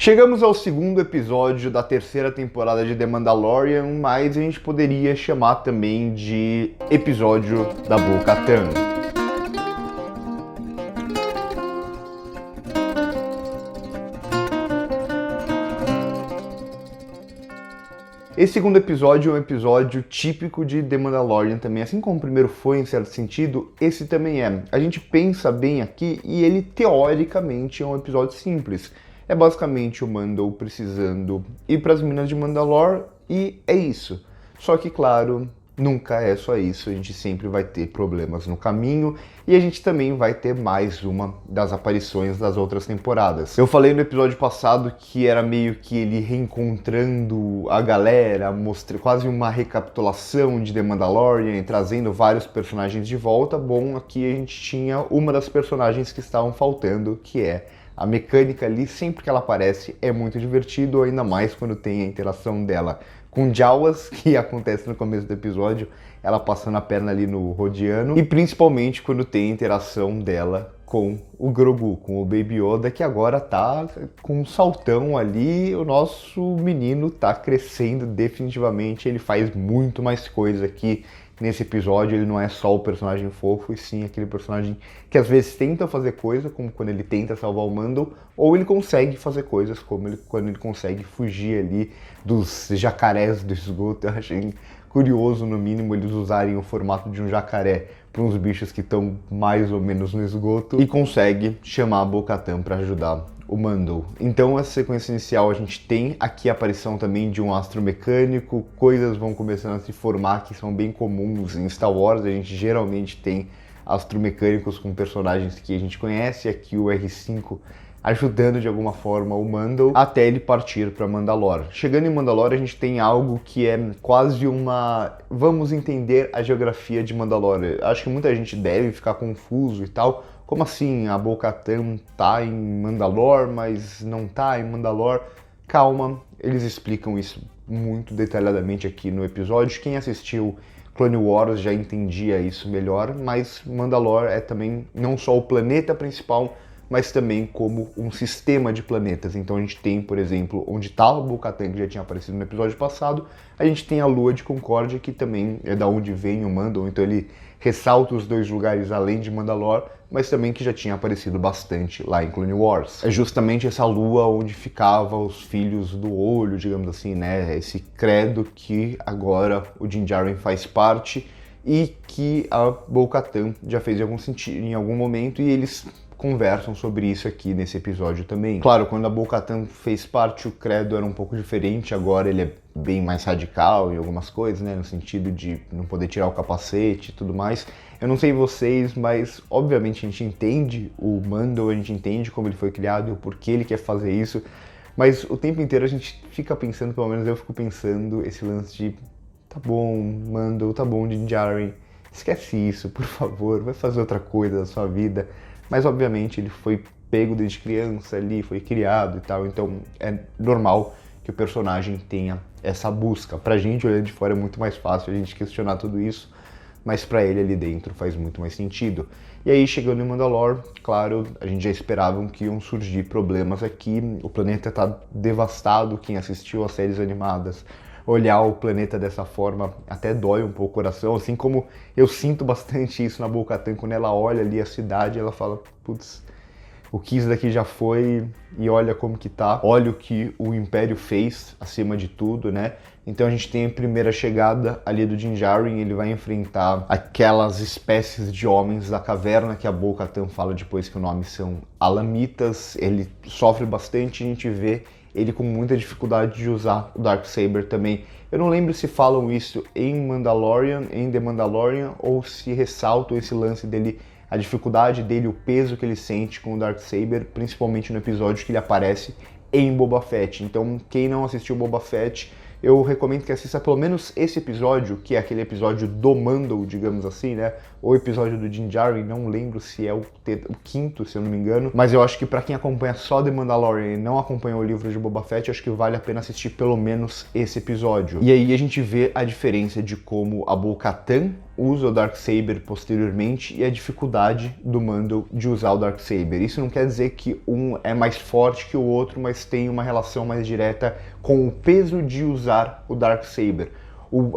Chegamos ao segundo episódio da terceira temporada de The Mandalorian, mas a gente poderia chamar também de episódio da Bo-Katan. Esse segundo episódio é um episódio típico de The Mandalorian também, assim como o primeiro foi em certo sentido, esse também é. A gente pensa bem aqui e ele teoricamente é um episódio simples. É basicamente o Mando precisando ir para as minas de Mandalore e é isso. Só que, claro, nunca é só isso, a gente sempre vai ter problemas no caminho e a gente também vai ter mais uma das aparições das outras temporadas. Eu falei no episódio passado que era meio que ele reencontrando a galera, quase uma recapitulação de The Mandalorian e trazendo vários personagens de volta. Bom, aqui a gente tinha uma das personagens que estavam faltando, que é a mecânica ali. Sempre que ela aparece é muito divertido, ainda mais quando tem a interação dela com Jawas, que acontece no começo do episódio, ela passando a perna ali no Rodiano, e principalmente quando tem a interação dela com o Grogu, com o Baby Yoda, que agora tá com um saltão ali. O nosso menino tá crescendo definitivamente, ele faz muito mais coisa aqui nesse episódio. Ele não é só o personagem fofo, e sim aquele personagem que às vezes tenta fazer coisa, como quando ele tenta salvar o Mando, ou ele consegue fazer coisas, como quando ele consegue fugir ali dos jacarés do esgoto. Eu achei curioso, no mínimo, eles usarem o formato de um jacaré para uns bichos que estão mais ou menos no esgoto, e consegue chamar a Bo-Katan para ajudar o Mando. Então, essa sequência inicial, a gente tem aqui a aparição também de um astromecânico, coisas vão começando a se formar que são bem comuns em Star Wars. A gente geralmente tem astromecânicos com personagens que a gente conhece, aqui o R5 ajudando de alguma forma o Mando até ele partir para Mandalore. Chegando em Mandalore, a gente tem algo que é quase uma... vamos entender a geografia de Mandalore. Acho que muita gente deve ficar confuso e tal. Como assim a Bo-Katan tá em Mandalore, mas não tá em Mandalore? Calma, eles explicam isso muito detalhadamente aqui no episódio. Quem assistiu Clone Wars já entendia isso melhor, mas Mandalore é também não só o planeta principal, mas também como um sistema de planetas. Então a gente tem, por exemplo, onde estava o Bo-Katan, que já tinha aparecido no episódio passado, a gente tem a Lua de Concórdia, que também é da onde vem o Mando, então ele ressalta os dois lugares além de Mandalore, mas também que já tinha aparecido bastante lá em Clone Wars. É justamente essa lua onde ficavam os filhos do olho, digamos assim, né? Esse credo que agora o Din Djarin faz parte e que a Bo-Katan já fez em algum momento, e eles conversam sobre isso aqui nesse episódio também. Claro, quando a Bo-Katan fez parte, o credo era um pouco diferente, agora ele é bem mais radical em algumas coisas, né, no sentido de não poder tirar o capacete e tudo mais. Eu não sei vocês, mas obviamente a gente entende o Mando, a gente entende como ele foi criado e o porquê ele quer fazer isso, mas o tempo inteiro a gente fica pensando, pelo menos eu fico pensando, esse lance de tá bom, Mando, tá bom, Din Djarin, esquece isso, por favor, vai fazer outra coisa da sua vida. Mas obviamente ele foi pego desde criança ali, foi criado e tal, então é normal que o personagem tenha essa busca. Pra gente, olhando de fora, é muito mais fácil a gente questionar tudo isso, mas pra ele ali dentro faz muito mais sentido. E aí, chegando em Mandalore, claro, a gente já esperava que iam surgir problemas aqui. O planeta tá devastado. Quem assistiu às séries animadas, olhar o planeta dessa forma até dói um pouco o coração, assim como eu sinto bastante isso na Bo-Katan, quando ela olha ali a cidade, ela fala, putz, o que isso daqui já foi, e olha como que tá, olha o que o Império fez acima de tudo, né? Então a gente tem a primeira chegada ali do Din Djarin, ele vai enfrentar aquelas espécies de homens da caverna que a Bo-Katan fala depois que o nome são Alamitas. Ele sofre bastante, a gente vê ele com muita dificuldade de usar o Darksaber também. Eu não lembro se falam isso em Mandalorian, em The Mandalorian, ou se ressaltam esse lance dele, a dificuldade dele, o peso que ele sente com o Darksaber, principalmente no episódio que ele aparece em Boba Fett. Então, quem não assistiu Boba Fett, eu recomendo que assista pelo menos esse episódio, que é aquele episódio do Mando, digamos assim, né? o episódio do Din Djarin, não lembro se é o quinto, se eu não me engano, mas eu acho que pra quem acompanha só The Mandalorian e não acompanhou o livro de Boba Fett, acho que vale a pena assistir pelo menos esse episódio. E aí a gente vê a diferença de como a Bo-Katan usa o Darksaber posteriormente e a dificuldade do Mando de usar o Darksaber. Isso não quer dizer que um é mais forte que o outro, mas tem uma relação mais direta com o peso de usar o Darksaber.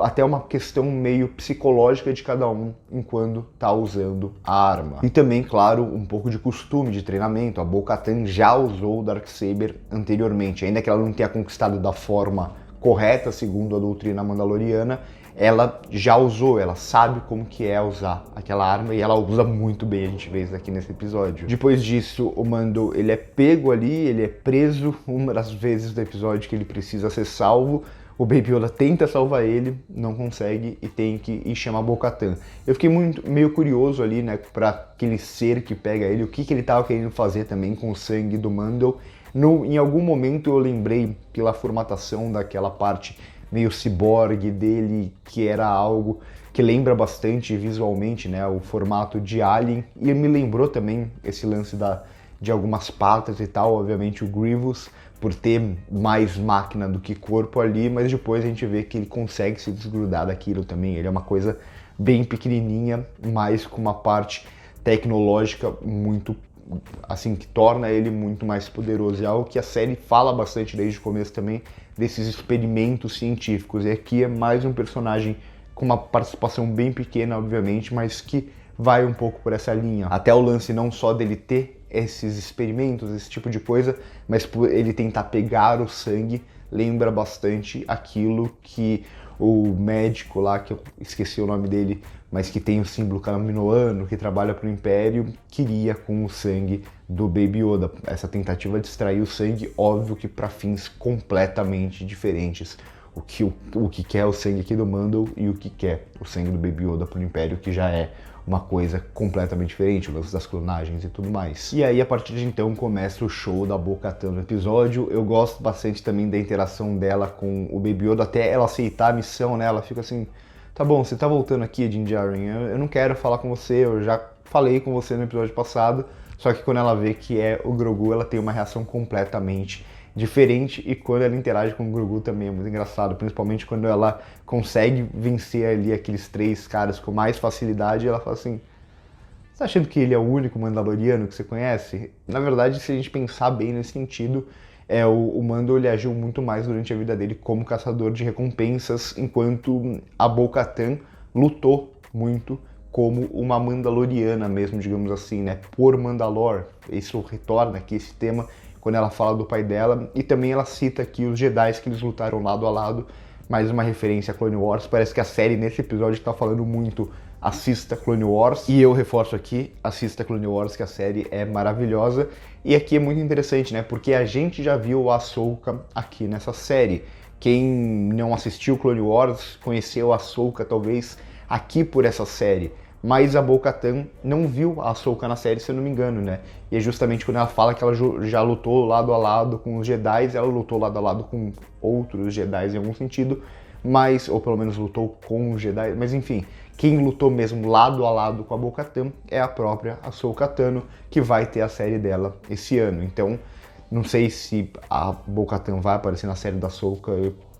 Até uma questão meio psicológica de cada um enquanto está usando a arma. E também, claro, um pouco de costume, de treinamento. A Bo-Katan já usou o Darksaber anteriormente, ainda que ela não tenha conquistado da forma correta, segundo a doutrina mandaloriana, ela já usou, ela sabe como que é usar aquela arma e ela usa muito bem, a gente vê isso aqui nesse episódio. Depois disso, o Mando, ele é pego ali, ele é preso uma das vezes do episódio que ele precisa ser salvo. O Baby Yoda tenta salvar ele, não consegue e tem que ir chamar Bo-Katan. Eu fiquei meio curioso ali, né, pra aquele ser que pega ele, o que ele tava querendo fazer também com o sangue do Mando. Em algum momento eu lembrei, pela formatação daquela parte meio ciborgue dele, que era algo que lembra bastante visualmente, né, o formato de Alien, e me lembrou também esse lance de algumas patas e tal, obviamente o Grievous, por ter mais máquina do que corpo ali, mas depois a gente vê que ele consegue se desgrudar daquilo também. Ele é uma coisa bem pequenininha, mas com uma parte tecnológica muito, assim, que torna ele muito mais poderoso. É algo que a série fala bastante desde o começo também, desses experimentos científicos. E aqui é mais um personagem com uma participação bem pequena, obviamente, mas que vai um pouco por essa linha. Até o lance não só dele ter esses experimentos, esse tipo de coisa, mas por ele tentar pegar o sangue, lembra bastante aquilo que o médico lá, que eu esqueci o nome dele, mas que tem o símbolo caminoano, que trabalha para o Império, queria com o sangue do Baby Yoda. Essa tentativa de extrair o sangue, óbvio que para fins completamente diferentes. O que quer o sangue aqui do Mando e o que quer o sangue do Baby Yoda para o Império, que já é uma coisa completamente diferente, o lance das clonagens e tudo mais. E aí, a partir de então, começa o show da Bo-Katan no episódio. Eu gosto bastante também da interação dela com o Baby Yoda, até ela aceitar a missão, né? Ela fica assim, tá bom, você tá voltando aqui, Din Djarin, eu não quero falar com você, eu já falei com você no episódio passado, só que quando ela vê que é o Grogu, ela tem uma reação completamente diferente, e quando ela interage com o Grogu também é muito engraçado, principalmente quando ela consegue vencer ali aqueles 3 caras com mais facilidade, e ela fala assim, você tá achando que ele é o único Mandaloriano que você conhece? Na verdade, se a gente pensar bem nesse sentido, o Mando, ele agiu muito mais durante a vida dele como caçador de recompensas, enquanto a Bo-Katan lutou muito como uma Mandaloriana mesmo, digamos assim, né, por Mandalore. Isso retorna aqui esse tema quando ela fala do pai dela, e também ela cita aqui os Jedi que eles lutaram lado a lado, mais uma referência a Clone Wars. Parece que a série nesse episódio está falando muito, assista Clone Wars, e eu reforço aqui, assista Clone Wars, que a série é maravilhosa. E aqui é muito interessante, né, porque a gente já viu a Ahsoka aqui nessa série. Quem não assistiu Clone Wars conheceu a Ahsoka talvez aqui por essa série, mas a Bo-Katan não viu a Ahsoka na série, se eu não me engano, né? E é justamente quando ela fala que ela já lutou lado a lado com os Jedi, ela lutou lado a lado com outros Jedi em algum sentido, mas, ou pelo menos lutou com os Jedi, mas enfim, quem lutou mesmo lado a lado com a Bo-Katan é a própria Ahsoka Tano, que vai ter a série dela esse ano. Então, não sei se a Bo-Katan vai aparecer na série da Ahsoka,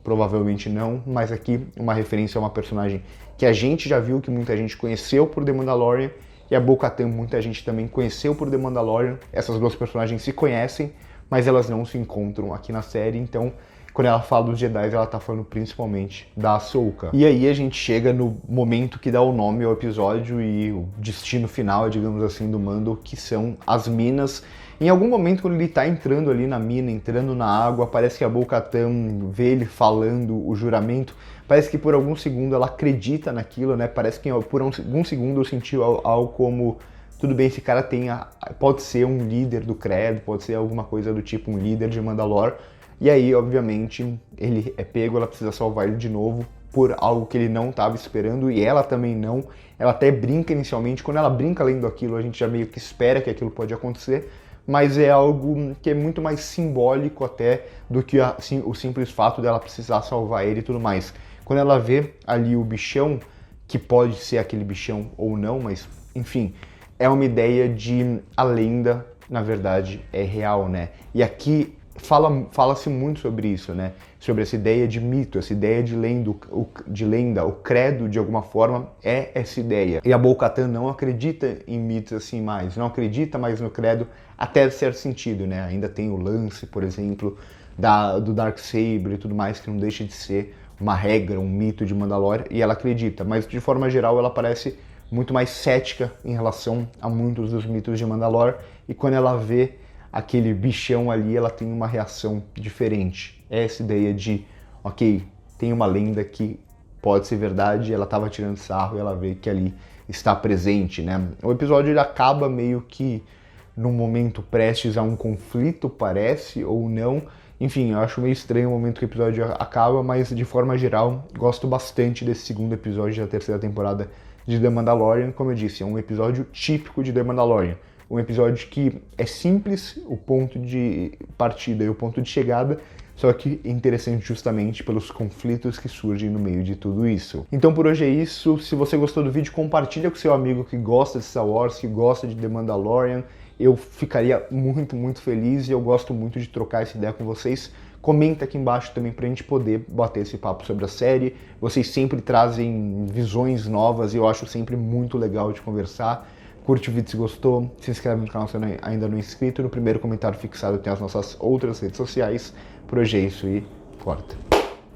provavelmente não, mas aqui uma referência a uma personagem que a gente já viu, que muita gente conheceu por The Mandalorian, e a Bo-Katan muita gente também conheceu por The Mandalorian. Essas duas personagens se conhecem, mas elas não se encontram aqui na série, então quando ela fala dos Jedi, ela tá falando principalmente da Ahsoka. E aí a gente chega no momento que dá o nome ao episódio e o destino final, digamos assim, do Mando, que são as minas. Em algum momento, quando ele tá entrando ali na mina, entrando na água, parece que a Bo-Katan vê ele falando o juramento, parece que por algum segundo ela acredita naquilo, né? Parece que por algum segundo eu senti algo como, tudo bem, esse cara pode ser um líder do credo, pode ser alguma coisa do tipo, um líder de Mandalore. E aí, obviamente, ele é pego, ela precisa salvar ele de novo por algo que ele não estava esperando, e ela também não. Ela até brinca inicialmente, quando ela brinca lendo aquilo, a gente já meio que espera que aquilo pode acontecer, mas é algo que é muito mais simbólico até do que o simples fato dela precisar salvar ele e tudo mais. Quando ela vê ali o bichão que pode ser aquele bichão ou não, mas enfim, é uma ideia de a lenda, na verdade, é real, né? E aqui fala-se muito sobre isso, né? Sobre essa ideia de mito, essa ideia de lenda, o credo, de alguma forma, é essa ideia. E a Bo-Katan não acredita em mitos assim mais, não acredita mais no credo até certo sentido, né? Ainda tem o lance, por exemplo, do Darksaber e tudo mais, que não deixa de ser uma regra, um mito de Mandalorian, e ela acredita, mas de forma geral ela parece muito mais cética em relação a muitos dos mitos de Mandalore, e quando ela vê aquele bichão ali, ela tem uma reação diferente. É essa ideia de, ok, tem uma lenda que pode ser verdade, ela estava tirando sarro e ela vê que ali está presente, né? O episódio ele acaba meio que num momento prestes a um conflito, parece, ou não. Enfim, eu acho meio estranho o momento que o episódio acaba, mas de forma geral, gosto bastante desse segundo episódio da terceira temporada de The Mandalorian. Como eu disse, é um episódio típico de The Mandalorian. Um episódio que é simples, o ponto de partida e o ponto de chegada, só que é interessante justamente pelos conflitos que surgem no meio de tudo isso. Então por hoje é isso. Se você gostou do vídeo, compartilha com seu amigo que gosta de Star Wars, que gosta de The Mandalorian. Eu ficaria muito, muito feliz e eu gosto muito de trocar essa ideia com vocês. Comenta aqui embaixo também pra gente poder bater esse papo sobre a série. Vocês sempre trazem visões novas e eu acho sempre muito legal de conversar. Curte o vídeo se gostou, se inscreve no canal se ainda não é inscrito. No primeiro comentário fixado tem as nossas outras redes sociais. Por hoje é isso e corta.